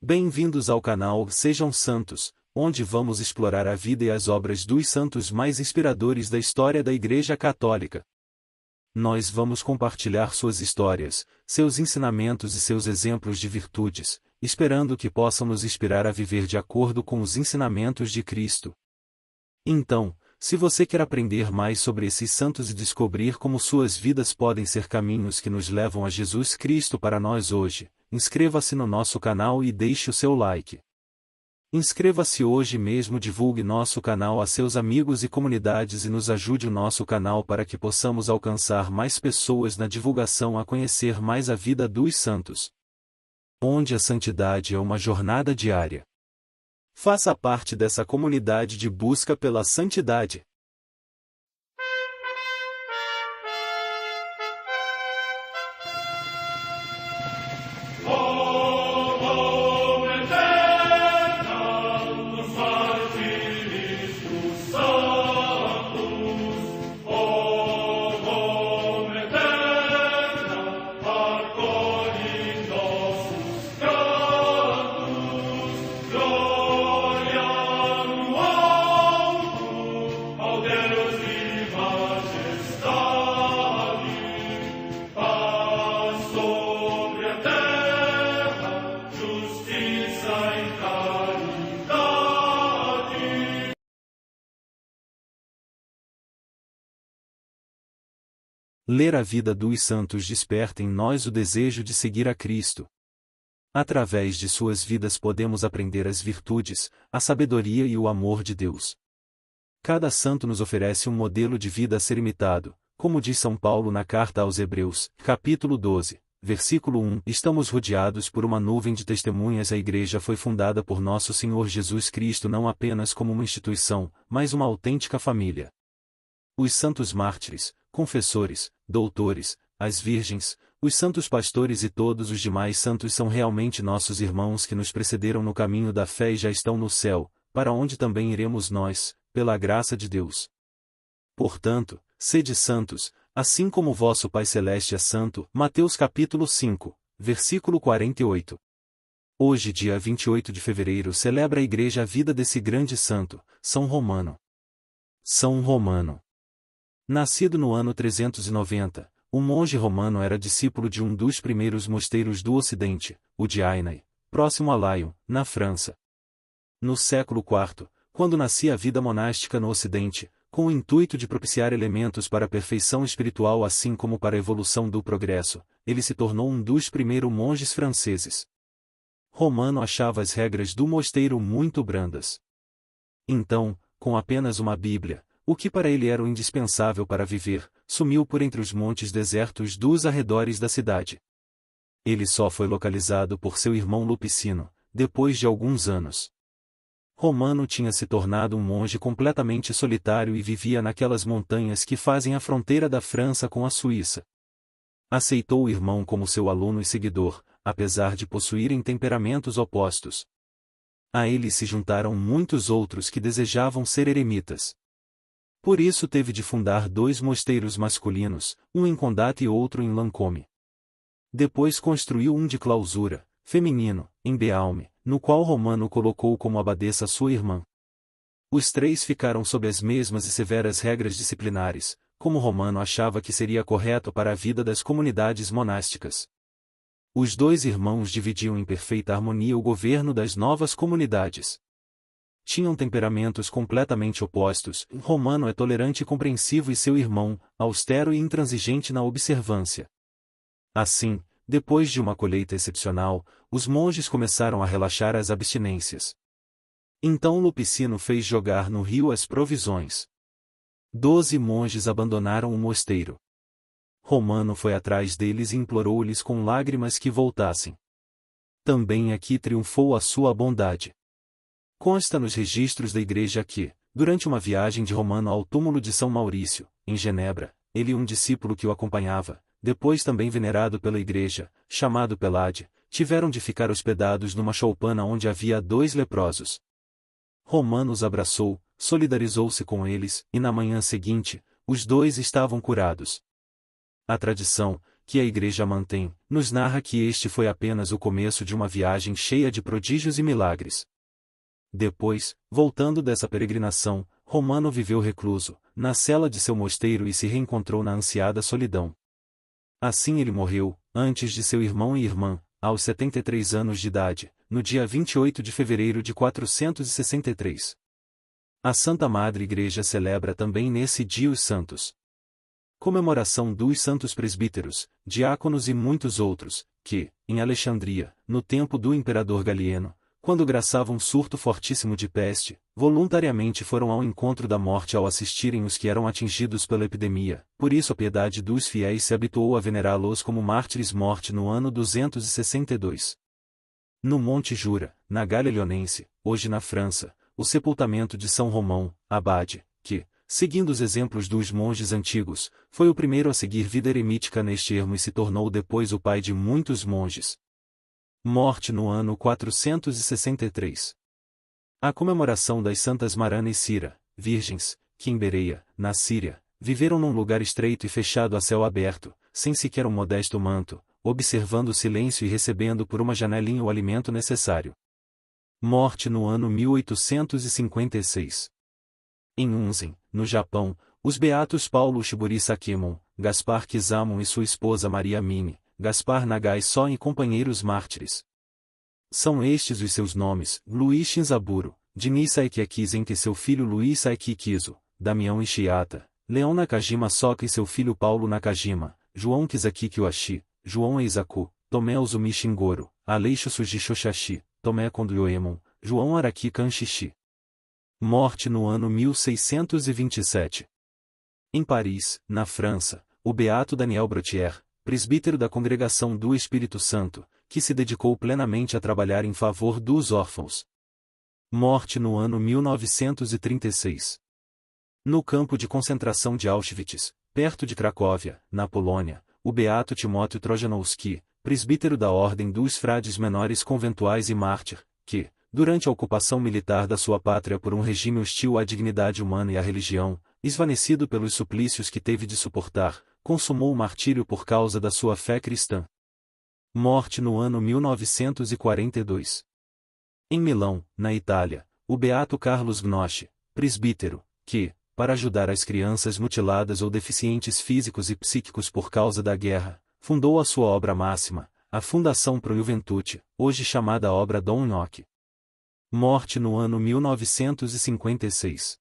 Bem-vindos ao canal Sejam Santos, onde vamos explorar a vida e as obras dos santos mais inspiradores da história da Igreja Católica. Nós vamos compartilhar suas histórias, seus ensinamentos e seus exemplos de virtudes, esperando que possam nos inspirar a viver de acordo com os ensinamentos de Cristo. Então, se você quer aprender mais sobre esses santos e descobrir como suas vidas podem ser caminhos que nos levam a Jesus Cristo para nós hoje, inscreva-se no nosso canal e deixe o seu like. Inscreva-se hoje mesmo, divulgue nosso canal a seus amigos e comunidades e nos ajude o nosso canal para que possamos alcançar mais pessoas na divulgação a conhecer mais a vida dos santos, onde a santidade é uma jornada diária. Faça parte dessa comunidade de busca pela santidade. Ler a vida dos santos desperta em nós o desejo de seguir a Cristo. Através de suas vidas podemos aprender as virtudes, a sabedoria e o amor de Deus. Cada santo nos oferece um modelo de vida a ser imitado, como diz São Paulo na carta aos Hebreus, capítulo 12, versículo 1. Estamos rodeados por uma nuvem de testemunhas. A Igreja foi fundada por nosso Senhor Jesus Cristo não apenas como uma instituição, mas uma autêntica família. Os santos mártires, confessores, doutores, as virgens, os santos pastores e todos os demais santos são realmente nossos irmãos que nos precederam no caminho da fé e já estão no céu, para onde também iremos nós, pela graça de Deus. Portanto, sede santos, assim como vosso Pai Celeste é santo. Mateus capítulo 5, versículo 48. Hoje, dia 28 de fevereiro, celebra a Igreja a vida desse grande santo, São Romano. São Romano. Nascido no ano 390, o monge romano era discípulo de um dos primeiros mosteiros do Ocidente, o de Ainay, próximo a Lyon, na França. No século IV, quando nascia a vida monástica no Ocidente, com o intuito de propiciar elementos para a perfeição espiritual assim como para a evolução do progresso, ele se tornou um dos primeiros monges franceses. Romano achava as regras do mosteiro muito brandas. Então, com apenas uma Bíblia, o que para ele era o indispensável para viver, sumiu por entre os montes desertos dos arredores da cidade. Ele só foi localizado por seu irmão Lupicino, depois de alguns anos. Romano tinha se tornado um monge completamente solitário e vivia naquelas montanhas que fazem a fronteira da França com a Suíça. Aceitou o irmão como seu aluno e seguidor, apesar de possuírem temperamentos opostos. A ele se juntaram muitos outros que desejavam ser eremitas. Por isso teve de fundar dois mosteiros masculinos, um em Condate e outro em Lancôme. Depois construiu um de clausura, feminino, em Beaume, no qual Romano colocou como abadesa sua irmã. Os três ficaram sob as mesmas e severas regras disciplinares, como Romano achava que seria correto para a vida das comunidades monásticas. Os dois irmãos dividiam em perfeita harmonia o governo das novas comunidades. Tinham temperamentos completamente opostos. Romano é tolerante e compreensivo e seu irmão, austero e intransigente na observância. Assim, depois de uma colheita excepcional, os monges começaram a relaxar as abstinências. Então Lupicino fez jogar no rio as provisões. 12 monges abandonaram o mosteiro. Romano foi atrás deles e implorou-lhes com lágrimas que voltassem. Também aqui triunfou a sua bondade. Consta nos registros da Igreja que, durante uma viagem de Romano ao túmulo de São Maurício, em Genebra, ele e um discípulo que o acompanhava, depois também venerado pela Igreja, chamado Pelade, tiveram de ficar hospedados numa choupana onde havia 2 leprosos. Romano os abraçou, solidarizou-se com eles, e na manhã seguinte, os 2 estavam curados. A tradição, que a Igreja mantém, nos narra que este foi apenas o começo de uma viagem cheia de prodígios e milagres. Depois, voltando dessa peregrinação, Romano viveu recluso, na cela de seu mosteiro e se reencontrou na ansiada solidão. Assim ele morreu, antes de seu irmão e irmã, aos 73 anos de idade, no dia 28 de fevereiro de 463. A Santa Madre Igreja celebra também nesse dia os santos. Comemoração dos santos presbíteros, diáconos e muitos outros, que, em Alexandria, no tempo do imperador Galieno, quando graçava um surto fortíssimo de peste, voluntariamente foram ao encontro da morte ao assistirem os que eram atingidos pela epidemia. Por isso a piedade dos fiéis se habituou a venerá-los como mártires morte no ano 262. No Monte Jura, na Gália Leonense, hoje na França, o sepultamento de São Romão, abade, que, seguindo os exemplos dos monges antigos, foi o primeiro a seguir vida eremítica neste ermo e se tornou depois o pai de muitos monges. Morte no ano 463. A comemoração das santas Marana e Cira, virgens, que em Bereia, na Síria, viveram num lugar estreito e fechado a céu aberto, sem sequer um modesto manto, observando o silêncio e recebendo por uma janelinha o alimento necessário. Morte no ano 1856. Em Unzen, no Japão, os beatos Paulo Shiburi Sakemon, Gaspar Kizamon e sua esposa Maria Mine, Gaspar Nagai Só e companheiros mártires. São estes os seus nomes: Luiz Shinzaburo, Dini Saiki e seu filho Luiz Saiki Kizo, Damião Ishiata, Leon Nakajima Soka e seu filho Paulo Nakajima, João Kizaki Kyoshi, João Eizaku, Tomé Uzumi Shingoro, Aleixo Suji Shoshashi, Tomé Kondoyoemon, João Araki Kanshishi. Morte no ano 1627. Em Paris, na França, o beato Daniel Brotier, presbítero da Congregação do Espírito Santo, que se dedicou plenamente a trabalhar em favor dos órfãos. Morte no ano 1936. No campo de concentração de Auschwitz, perto de Cracóvia, na Polônia, o beato Timóteo Trojanowski, presbítero da Ordem dos Frades Menores Conventuais e mártir, que, durante a ocupação militar da sua pátria por um regime hostil à dignidade humana e à religião, esvanecido pelos suplícios que teve de suportar, consumou o martírio por causa da sua fé cristã. Morte no ano 1942. Em Milão, na Itália, o beato Carlos Gnoschi, presbítero, que, para ajudar as crianças mutiladas ou deficientes físicos e psíquicos por causa da guerra, fundou a sua obra máxima, a Fundação Pro Juventude, hoje chamada Obra Dom Inoc. Morte no ano 1956.